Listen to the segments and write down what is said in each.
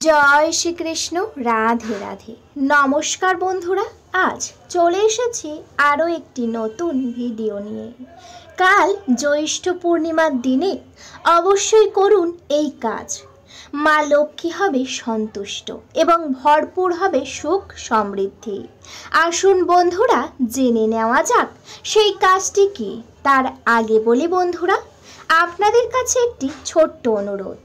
জয় শ্রীকৃষ্ণ। রাধে রাধে। নমস্কার বন্ধুরা, আজ চলে এসেছি আরও একটি নতুন ভিডিও নিয়ে। কাল জ্যৈষ্ঠ পূর্ণিমার দিনে অবশ্যই করুন এই কাজ। মা লক্ষ্মী হবে সন্তুষ্ট এবং ভরপুর হবে সুখ সমৃদ্ধি। আসুন বন্ধুরা, জেনে নেওয়া যাক সেই কাজটি কি। তার আগে বলি বন্ধুরা, আপনাদের কাছে একটি ছোট্ট অনুরোধ।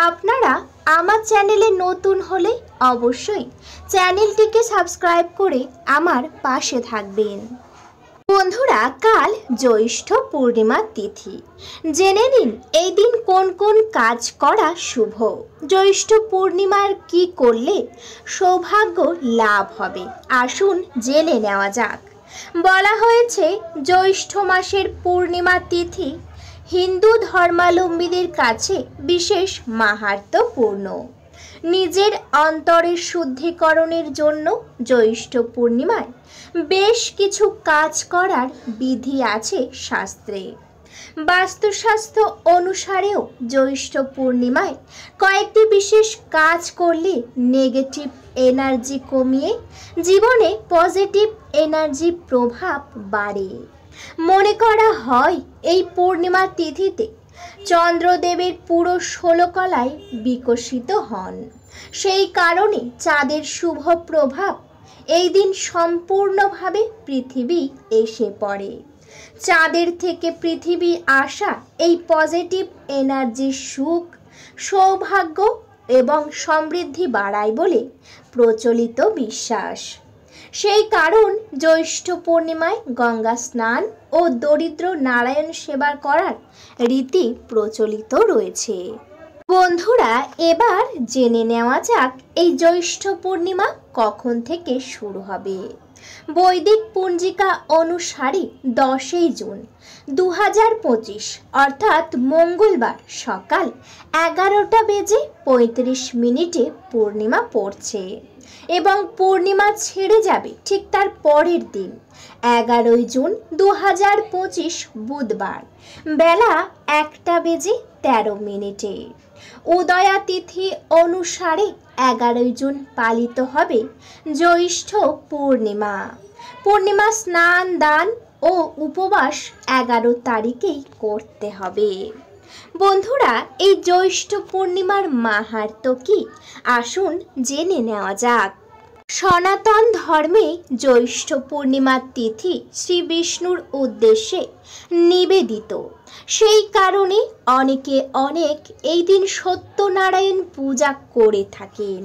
আপনারা আমার চ্যানেলে নতুন হলে অবশ্যই চ্যানেলটিকে সাবস্ক্রাইব করে আমার পাশে থাকবেন। বন্ধুরা, কাল জ্যৈষ্ঠ পূর্ণিমার তিথি। জেনে নিন এই দিন কোন কোন কাজ করা শুভ। জ্যৈষ্ঠ পূর্ণিমার কি করলে সৌভাগ্য লাভ হবে, আসুন জেনে নেওয়া যাক। বলা হয়েছে জ্যৈষ্ঠ মাসের পূর্ণিমা তিথি হিন্দু ধর্মাবলম্বীদের কাছে বিশেষ মাহাত্ম্যপূর্ণ। নিজের অন্তরের শুদ্ধিকরণের জন্য জ্যৈষ্ঠ পূর্ণিমায় বেশ কিছু কাজ করার বিধি আছে শাস্ত্রে। বাস্তুশাস্ত্র অনুসারেও জ্যৈষ্ঠ পূর্ণিমায় কয়েকটি বিশেষ কাজ করলে নেগেটিভ এনার্জি কমিয়ে জীবনে পজিটিভ এনার্জি প্রভাব বাড়ে। মনে করা হয় এই পূর্ণিমা তিথিতে চন্দ্রদেবের পুরো 16 কলায় বিকশিত হন। সেই কারণে চাঁদের শুভ প্রভাব এই দিন সম্পূর্ণভাবে পৃথিবী এসে পড়ে। চাঁদের থেকে পৃথিবী আসা এই পজিটিভ এনার্জি সুখ, সৌভাগ্য এবং সমৃদ্ধি বাড়ায় বলে প্রচলিত বিশ্বাস। সেই কারণ জ্যৈষ্ঠ পূর্ণিমায় গঙ্গা স্নান ও দরিদ্র নারায়ণ সেবা করার রীতি প্রচলিত রয়েছে। বন্ধুরা, এবার জেনে নেওয়া যাক এই জ্যৈষ্ঠ পূর্ণিমা কখন থেকে শুরু হবে। বৈদিক পঞ্জিকা অনুসারে 10 জুন 2025 অর্থাৎ মঙ্গলবার সকাল 11:35 পূর্ণিমা পড়ছে এবং পূর্ণিমা ছেড়ে যাবে ঠিক তার পরের দিন 11 জুন 2025 বুধবার বেলা 1:13। উদয়া তিথি অনুসারে 11 জুন পালিত হবে জ্যৈষ্ঠ পূর্ণিমা। পূর্ণিমা স্নান দান ও উপবাস 11 তারিখেই করতে হবে। বন্ধুরা, এই জ্যৈষ্ঠ পূর্ণিমার মাহাত্ম্য কি, আসুন জেনে নেওয়া যাক। সনাতন ধর্মে জ্যৈষ্ঠ পূর্ণিমার তিথি শ্রী বিষ্ণুর উদ্দেশ্যে নিবেদিত। সেই কারণে অনেকে এই দিন সত্যনারায়ণ পূজা করে থাকেন।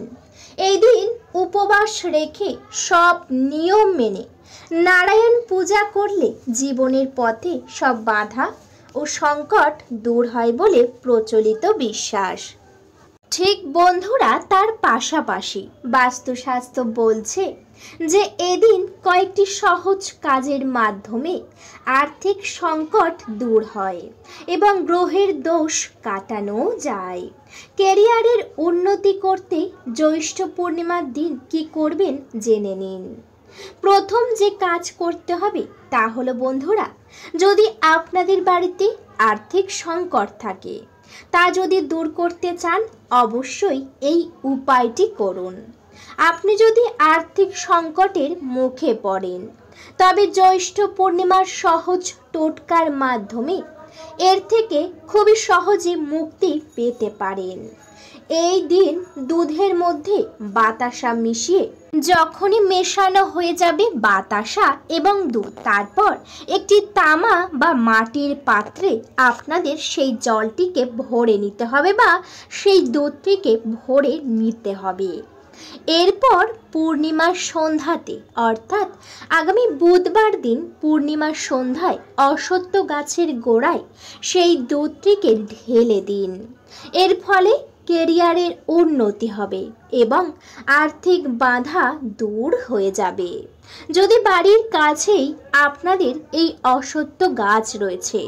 এই দিন উপবাস রেখে সব নিয়ম মেনে নারায়ণ পূজা করলে জীবনের পথে সব বাধা ও সংকট দূর হয় বলে প্রচলিত বিশ্বাস। ঠিক বন্ধুরা, তার পাশাপাশি বাস্তুশাস্ত্র বলছে যে এদিন কয়েকটি সহজ কাজের মাধ্যমে আর্থিক সংকট দূর হয় এবং গ্রহের দোষ কাটানো যায়। ক্যারিয়ারের উন্নতি করতে জ্যৈষ্ঠ পূর্ণিমার দিন কি করবেন জেনে নিন। প্রথম যে কাজ করতে হবে তা হলো বন্ধুরা, যদি আপনাদের বাড়িতে আর্থিক সংকট থাকে তা যদি দূর করতে চান অবশ্যই এই উপায়টি করুন। আপনি যদি আর্থিক সংকটের মুখে পড়েন তবে জ্যৈষ্ঠ পূর্ণিমার সহজ টোটকার মাধ্যমে এর থেকে খুবই সহজে মুক্তি পেতে পারেন। এই দিন দুধের মধ্যে বাতাসা মিশিয়ে যখনই মেশানো হয়ে যাবে বাতাসা এবং দুধ, তারপর একটি তামা বা মাটির পাত্রে আপনাদের সেই জলটিকে ভরে নিতে হবে বা সেই দুধটিকে ভরে নিতে হবে। এরপর পূর্ণিমার সন্ধ্যাতে অর্থাৎ আগামী বুধবার দিন পূর্ণিমার সন্ধ্যায় অশ্বত্থ গাছের গোড়ায় সেই দুধটিকে ঢেলে দিন। এর ফলে ক্যারিয়ারের উন্নতি হবে এবং আর্থিক বাধা দূর হয়ে যাবে। যদি বাড়ির কাছেই আপনাদের এই অশ্বত্থ গাছ রয়েছে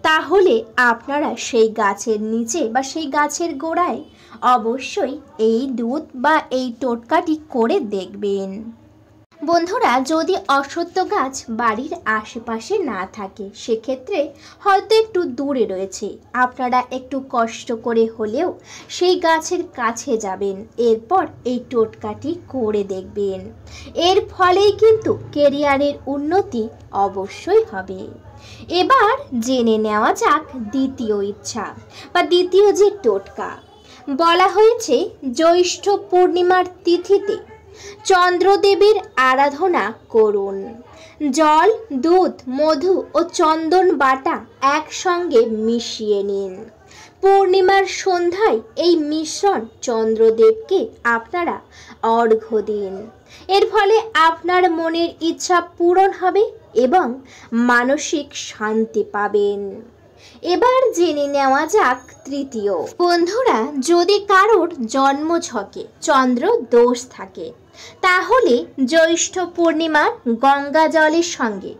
তাহলে আপনারা সেই গাছের নিচে বা সেই গাছের গোড়ায় অবশ্যই এই দুধ বা এই টোটকাটি করে দেখবেন। বন্ধুরা, যদি অশ্বত্থ গাছ বাড়ির আশেপাশে না থাকে সেক্ষেত্রে হয়তো একটু দূরে রয়েছে, আপনারা একটু কষ্ট করে হলেও সেই গাছের কাছে যাবেন, এরপর এই টোটকাটি করে দেখবেন। এর ফলেই কিন্তু কেরিয়ারের উন্নতি অবশ্যই হবে। এবার জেনে নেওয়া যাক দ্বিতীয় ইচ্ছা বা দ্বিতীয় যে টোটকা। বলা হয়েছে জ্যৈষ্ঠ পূর্ণিমার তিথিতে চন্দ্রদেবের আরাধনা করুন। জল, দুধ, মধু ও চন্দন বাটা একসঙ্গে মিশিয়ে নিন। পূর্ণিমার সন্ধ্যায় এই মিশ্রণ চন্দ্রদেবকে আপনারা অর্ঘ্য দিন। এর ফলে আপনার মনের ইচ্ছা পূরণ হবে এবং মানসিক শান্তি পাবেন। এবার জেনে নেওয়া যাক তৃতীয়। বন্ধুরা, যদি কারোর জন্মছকে চন্দ্র দোষ থাকে তাহলে জ্যৈষ্ঠ পূর্ণিমার গঙ্গা জলের সঙ্গে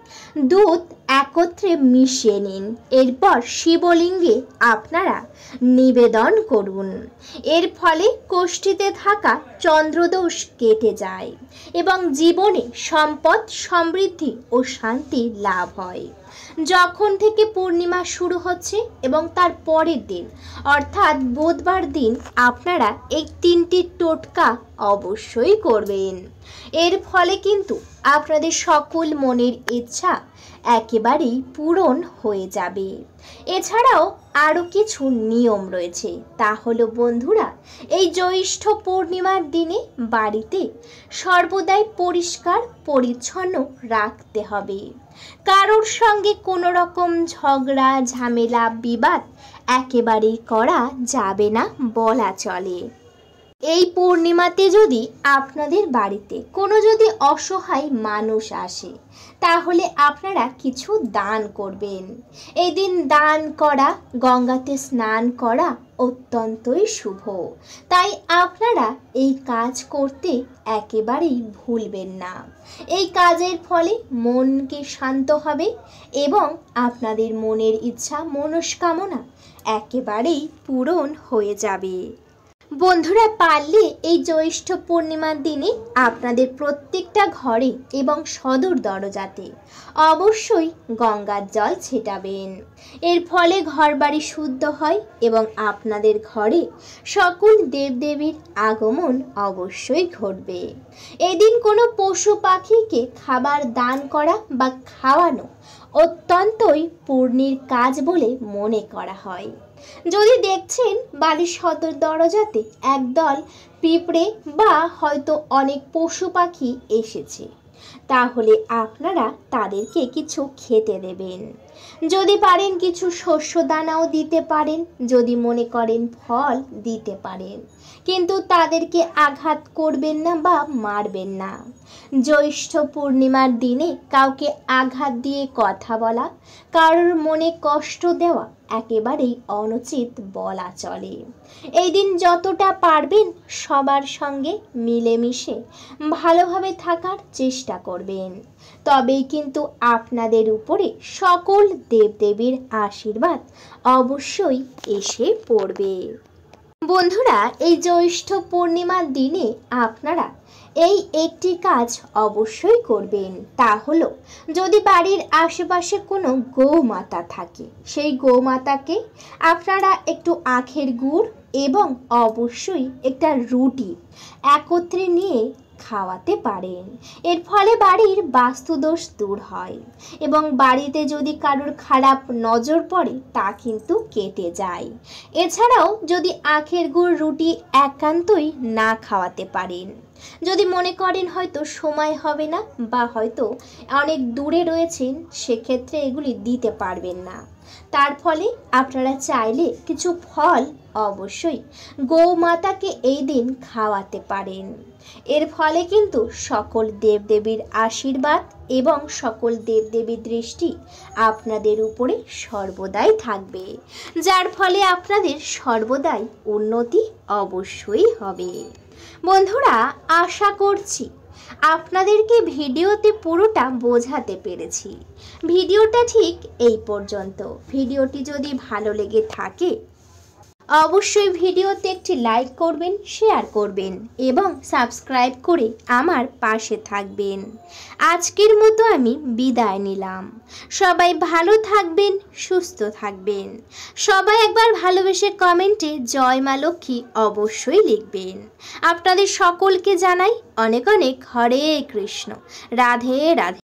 দুধ একত্রে মিশিয়ে নিন, এরপর শিবলিঙ্গে আপনারা নিবেদন করুন। এর ফলে কোষ্ঠীতে থাকা চন্দ্রদোষ কেটে যায় এবং জীবনে সম্পদ, সমৃদ্ধি ও শান্তি লাভ হয়। যখন থেকে পূর্ণিমা শুরু হচ্ছে এবং তার পরের দিন অর্থাৎ বুধবার দিন আপনারা এই তিনটি টোটকা অবশ্যই করবেন। এর ফলে কিন্তু আপনাদের সকল মনের ইচ্ছা একেবারেই পূরণ হয়ে যাবে। এছাড়াও আরও কিছু নিয়ম রয়েছে, তা হলো বন্ধুরা, এই জ্যৈষ্ঠ পূর্ণিমার দিনে বাড়িতে সর্বদাই পরিষ্কার পরিচ্ছন্ন রাখতে হবে। কারোর সঙ্গে কোনো রকম ঝগড়া, ঝামেলা, বিবাদ একেবারেই করা যাবে না বলা চলে। এই পূর্ণিমাতে যদি আপনাদের বাড়িতে কোনো যদি অসহায় মানুষ আসে তাহলে আপনারা কিছু দান করবেন। এই দিন দান করা, গঙ্গাতে স্নান করা অত্যন্তই শুভ, তাই আপনারা এই কাজ করতে একেবারেই ভুলবেন না। এই কাজের ফলে মনকে শান্ত হবে এবং আপনাদের মনের ইচ্ছা, মনস্কামনা একেবারেই পূরণ হয়ে যাবে। বন্ধুরা, পারলে এই জ্যৈষ্ঠ পূর্ণিমার দিনে আপনাদের প্রত্যেকটা ঘরে এবং সদর দরজাতে অবশ্যই গঙ্গার জল ছেটাবেন। এর ফলে ঘরবাড়ি শুদ্ধ হয় এবং আপনাদের ঘরে সকল দেবদেবীর আগমন অবশ্যই ঘটবে। এদিন কোনো পশু পাখিকে খাবার দান করা বা খাওয়ানো অত্যন্তই পুণ্যের কাজ বলে মনে করা হয়। যদি দেখছেন বাড়ির সদর দরজাতে একদল পিঁপড়ে বা হয়তো অনেক পশু পাখি এসেছে, তাহলে আপনারা তাদেরকে কিছু খেতে দেবেন। যদি পারেন কিছু শস্য দানাও দিতে পারেন, যদি মনে করেন ফল দিতে পারেন, কিন্তু তাদেরকে আঘাত করবেন না বা মারবেন না। জ্যৈষ্ঠ পূর্ণিমার দিনে কাউকে আঘাত দিয়ে কথা বলা, কারোর মনে কষ্ট দেওয়া একেবারেই অনুচিত বলা চলে। এই দিন যতটা পারবেন সবার সঙ্গে মিলেমিশে ভালোভাবে থাকার চেষ্টা করবেন, তবেই কিন্তু আপনাদের উপরে সকল দেবদেবীর আশীর্বাদ অবশ্যই এসে পড়বে। বন্ধুরা, এই জ্যৈষ্ঠ পূর্ণিমার দিনে আপনারা এই একটি কাজ অবশ্যই করবেন, তা হলো যদি বাড়ির আশেপাশে কোনো গোমাতা থাকে সেই গোমাতাকে আপনারা একটু আখের গুড় এবং অবশ্যই একটা রুটি একত্রে নিয়ে খাওয়াতে পারেন। এর ফলে বাড়ির বাস্তুদোষ দূর হয় এবং বাড়িতে যদি কারোর খারাপ নজর পড়ে তা কিন্তু কেটে যায়। এছাড়াও যদি আখের গুড় রুটি একান্তই না খাওয়াতে পারেন, যদি মনে করেন হয়তো সময় হবে না বা হয়তো অনেক দূরে রয়েছেন, সেক্ষেত্রে এগুলি দিতে পারবেন না, তার ফলে আপনারা চাইলে কিছু ফল অবশ্যই গৌমাতাকে এই দিন খাওয়াতে পারেন। এর ফলে কিন্তু সকল দেবদেবীর আশীর্বাদ এবং সকল দেবদেবীর দৃষ্টি আপনাদের উপরে সর্বদাই থাকবে, যার ফলে আপনাদের সর্বদাই উন্নতি অবশ্যই হবে। বন্ধুরা, আশা করছি আপনাদেরকে ভিডিওতে পুরোটা বোঝাতে পেরেছি। ভিডিওটা ঠিক এই পর্যন্ত। ভিডিওটি যদি ভালো লেগে থাকে অবশ্যই ভিডিওতে একটি লাইক করবেন, শেয়ার করবেন এবং সাবস্ক্রাইব করে আমার পাশে থাকবেন। আজকের মতো আমি বিদায় নিলাম। সবাই ভালো থাকবেন, সুস্থ থাকবেন। সবাই একবার ভালোবেসে কমেন্টে জয় মা লক্ষ্মী অবশ্যই লিখবেন। আপনাদের সকলকে জানাই অনেক অনেক হরে কৃষ্ণ, রাধে রাধে।